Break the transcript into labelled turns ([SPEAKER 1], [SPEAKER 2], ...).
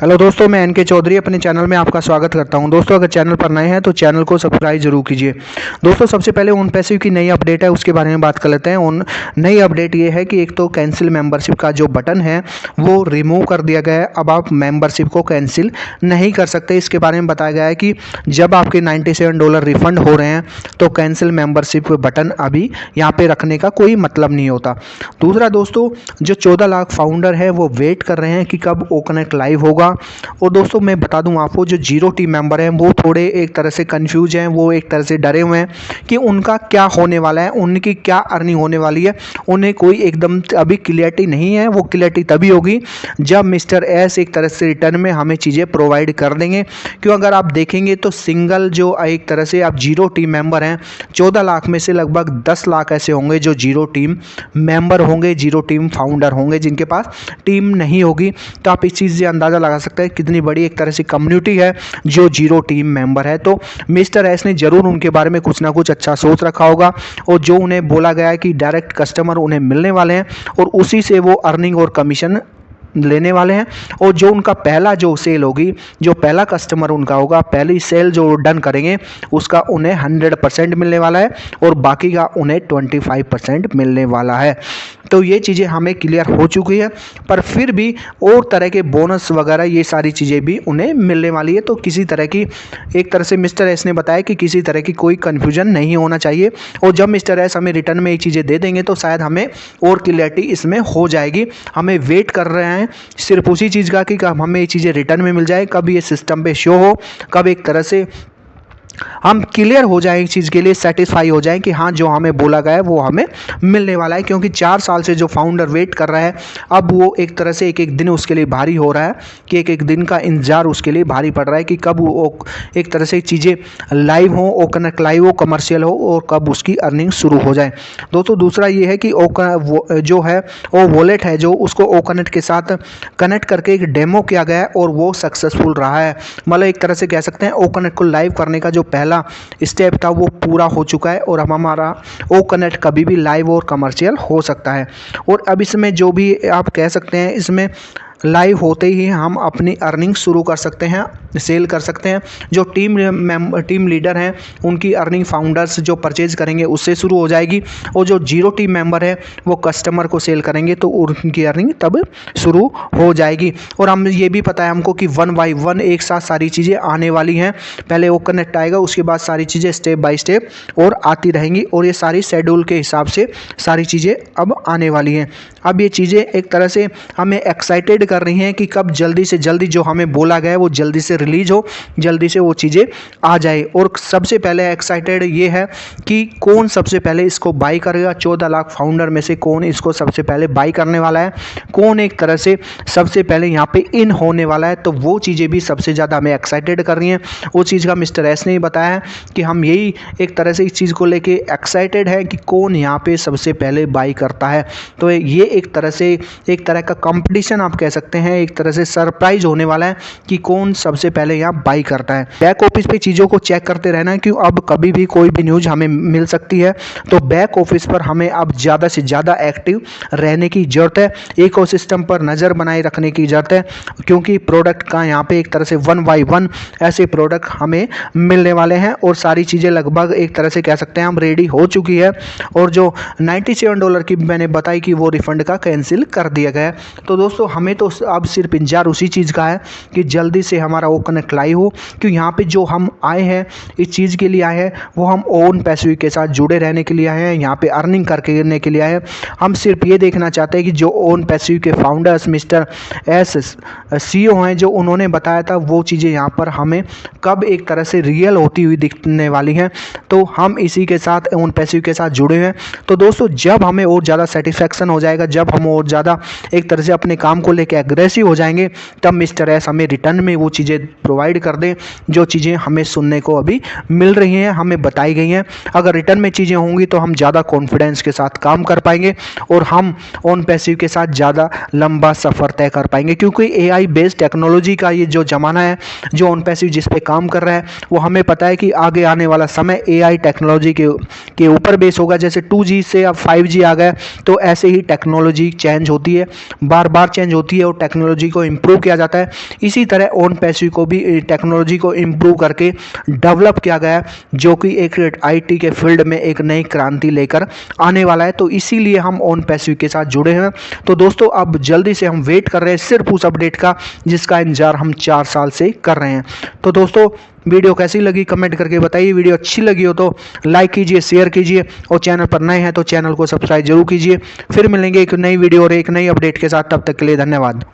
[SPEAKER 1] Hello दोस्तों, मैं N के चौधरी अपने चैनल में आपका स्वागत करता हूं। दोस्तों, अगर चैनल पर नए हैं तो चैनल को सब्सक्राइब जरूर कीजिए। दोस्तों, सबसे पहले ओन पैसिव की नई अपडेट है उसके बारे में बात कर लेते हैं। उन नई अपडेट ये है कि एक तो कैंसिल मेंबरशिप का जो बटन है वो रिमूव कर दिया गया है। अब आप मेंबरशिप को कैंसिल नहीं कर सकते। इसके बारे में बताया गया है कि जब आपके $97 रिफंड हो रहे हैं तो कैंसिल मेंबरशिप बटन अभी यहाँ पे रखने का कोई मतलब नहीं होता। दूसरा दोस्तों, जो 14 लाख फाउंडर है वो वेट कर रहे हैं कि कब ओ कनेक्ट लाइव होगा। और दोस्तों, मैं बता दूं आपको, जो जीरो टीम मेंबर हैं वो थोड़े एक तरह से कंफ्यूज हैं, वो एक तरह से डरे हुए हैं कि उनका क्या होने वाला है, उनकी क्या अर्निंग होने वाली है। उन्हें कोई एकदम अभी क्लियरिटी नहीं है। वो क्लियरिटी तभी होगी जब मिस्टर एस एक तरह से रिटर्न में हमें चीज़ें प्रोवाइड कर देंगे। क्यों, अगर आप देखेंगे तो सिंगल जो एक तरह से आप जीरो टीम मेंबर हैं, 14 लाख में से लगभग 10 लाख ऐसे होंगे जो जीरो टीम मेंबर होंगे, जीरो टीम फाउंडर होंगे जिनके पास टीम नहीं होगी। तो आप इस चीज़ से अंदाज़ा लगा सकते हैं कितनी बड़ी एक तरह से कम्युनिटी है जो जीरो टीम मेंबर है। तो मिस्टर एस ने ज़रूर उनके बारे में कुछ ना कुछ अच्छा सोच रखा होगा और जो उन्हें बोला गया है कि डायरेक्ट कस्टमर उन्हें मिलने वाले हैं और उसी से वो अर्निंग और कमीशन लेने वाले हैं। और जो उनका पहला जो सेल होगी, जो पहला कस्टमर उनका होगा, पहली सेल जो डन करेंगे उसका उन्हें 100% मिलने वाला है और बाकी का उन्हें 25% मिलने वाला है। तो ये चीज़ें हमें क्लियर हो चुकी है, पर फिर भी और तरह के बोनस वगैरह ये सारी चीज़ें भी उन्हें मिलने वाली है। तो किसी तरह की एक तरह से मिस्टर एस ने बताया कि किसी तरह की कोई कन्फ्यूजन नहीं होना चाहिए। और जब मिस्टर एस हमें रिटर्न में ये चीज़ें दे देंगे तो शायद हमें और क्लियरिटी इसमें हो जाएगी। हमें वेट कर रहे हैं सिर्फ उसी चीज़ का कि कब हमें ये चीज़ें रिटर्न में मिल जाए, कब ये सिस्टम पे शो हो, कब एक तरह से हम क्लियर हो जाए, इस चीज़ के लिए सेटिस्फाई हो जाए कि हाँ जो हमें बोला गया है वो हमें मिलने वाला है। क्योंकि 4 साल से जो फाउंडर वेट कर रहा है, अब वो एक तरह से एक एक दिन उसके लिए भारी हो रहा है कि एक एक दिन का इंतजार उसके लिए भारी पड़ रहा है कि कब वो एक तरह से चीज़ें लाइव हो, ओ कनेक्ट लाइव हो, कमर्शियल हो और कब उसकी अर्निंग शुरू हो जाए। दोस्तों, दूसरा ये है कि जो है वो वॉलेट है जो उसको ओ कनेक्ट के साथ कनेक्ट करके एक डेमो किया गया है और वो सक्सेसफुल रहा है। मतलब एक तरह से कह सकते हैं ओ कनेक्ट को लाइव करने का जो पहला स्टेप था वो पूरा हो चुका है और अब हमारा ओ कनेक्ट कभी भी लाइव और कमर्शियल हो सकता है। और अब इसमें जो भी आप कह सकते हैं, इसमें लाइव होते ही हम अपनी अर्निंग शुरू कर सकते हैं, सेल कर सकते हैं। जो टीम लीडर हैं उनकी अर्निंग फाउंडर्स जो परचेज करेंगे उससे शुरू हो जाएगी और जो जीरो टीम मेंबर है वो कस्टमर को सेल करेंगे तो उनकी अर्निंग तब शुरू हो जाएगी। और हम ये भी पता है हमको कि 1 बाय 1 एक साथ सारी चीज़ें आने वाली हैं। पहले वो कनेक्ट आएगा, उसके बाद सारी चीज़ें स्टेप बाय स्टेप और आती रहेंगी और ये सारी शेड्यूल के हिसाब से सारी चीज़ें अब आने वाली हैं। अब ये चीज़ें एक तरह से हमें एक्साइटेड कर रही हैं कि कब जल्दी से जल्दी जो हमें बोला गया है वो जल्दी से रिलीज हो, जल्दी से वो चीज़ें आ जाए। और सबसे पहले एक्साइटेड ये है कि कौन सबसे पहले इसको बाई करेगा। 14 लाख फाउंडर में से कौन इसको सबसे पहले बाई करने वाला है, कौन एक तरह से सबसे पहले यहाँ पे इन होने वाला है। तो वो चीज़ें भी सबसे ज़्यादा हमें एक्साइटेड कर रही हैं। वो चीज़ का मिस्टर एस ने ही बताया है कि हम यही एक तरह से इस चीज़ को लेके एक्साइटेड है कि कौन यहाँ पे सबसे पहले बाई करता है। तो ये एक तरह से एक तरह का कंपटीशन आप कह सकते हैं, एक तरह से सरप्राइज होने वाला है कि कौन सबसे पहले यहाँ बाई करता है। बैक ऑफिस पे चीज़ों को चेक करते रहना है क्यों अब कभी भी कोई भी न्यूज़ हमें मिल सकती है। तो बैक ऑफिस पर हमें अब ज़्यादा से ज़्यादा एक्टिव रहने की ज़रूरत है, इकोसिस्टम पर नज़र बनाए रखने की ज़रूरत है। क्योंकि प्रोडक्ट का यहाँ पे एक तरह से 1 बाय 1 ऐसे प्रोडक्ट हमें मिलने वाले हैं और सारी चीज़ें लगभग एक तरह से कह सकते हैं हम रेडी हो चुकी है। और जो $97 की मैंने बताई कि वो रिफंड का कैंसिल कर दिया गया है। तो दोस्तों, हमें तो अब सिर्फ इंतजार उसी चीज़ का है कि जल्दी से हमारा ओ कनेक्ट लाइव हो। क्यों, यहाँ पे जो हम आए हैं इस चीज़ के लिए आए हैं, वो हम ओन पैसिव के साथ जुड़े रहने के लिए आए हैं, यहाँ पे अर्निंग करने के लिए आए हैं। हम सिर्फ ये देखना चाहते हैं कि जो ओन पैसिव के फाउंडर्स मिस्टर एस CEO हैं, जो उन्होंने बताया था वो चीज़ें यहाँ पर हमें कब एक तरह से रियल होती हुई दिखने वाली हैं। तो हम इसी के साथ ओन पैसिव के साथ जुड़े हैं। तो दोस्तों, जब हमें और ज़्यादा सेटिस्फैक्शन हो जाएगा, जब हम और ज़्यादा एक तरह से अपने काम को लेकर एग्रेसिव हो जाएंगे, तब मिस्टर एस हमें रिटर्न में वो चीज़ें प्रोवाइड कर दें जो चीज़ें हमें सुनने को अभी मिल रही हैं, हमें बताई गई हैं। अगर रिटर्न में चीज़ें होंगी तो हम ज़्यादा कॉन्फिडेंस के साथ काम कर पाएंगे और हम ऑन पैसिव के साथ ज़्यादा लंबा सफ़र तय कर पाएंगे। क्योंकि AI बेस्ड टेक्नोलॉजी का ये जो ज़माना है, जो ऑन पैसिव जिस पे काम कर रहा है, वो हमें पता है कि आगे आने वाला समय AI टेक्नोलॉजी के ऊपर बेस होगा। जैसे 2G से अब 5G आ गया, तो ऐसे ही टेक्नोलॉजी टेक्नोलॉजी चेंज होती है, बार बार चेंज होती है और टेक्नोलॉजी को इम्प्रूव किया जाता है। इसी तरह ओन पैसिव को भी टेक्नोलॉजी को इम्प्रूव करके डेवलप किया गया, जो कि एक आईटी के फील्ड में एक नई क्रांति लेकर आने वाला है। तो इसीलिए हम ओन पैसिव के साथ जुड़े हैं। तो दोस्तों अब जल्दी से हम वेट कर रहे हैं सिर्फ उस अपडेट का जिसका इंतजार हम 4 साल से कर रहे हैं। तो दोस्तों वीडियो कैसी लगी कमेंट करके बताइए। वीडियो अच्छी लगी हो तो लाइक कीजिए, शेयर कीजिए और चैनल पर नए हैं तो चैनल को सब्सक्राइब जरूर कीजिए। फिर मिलेंगे एक नई वीडियो और एक नई अपडेट के साथ, तब तक के लिए धन्यवाद।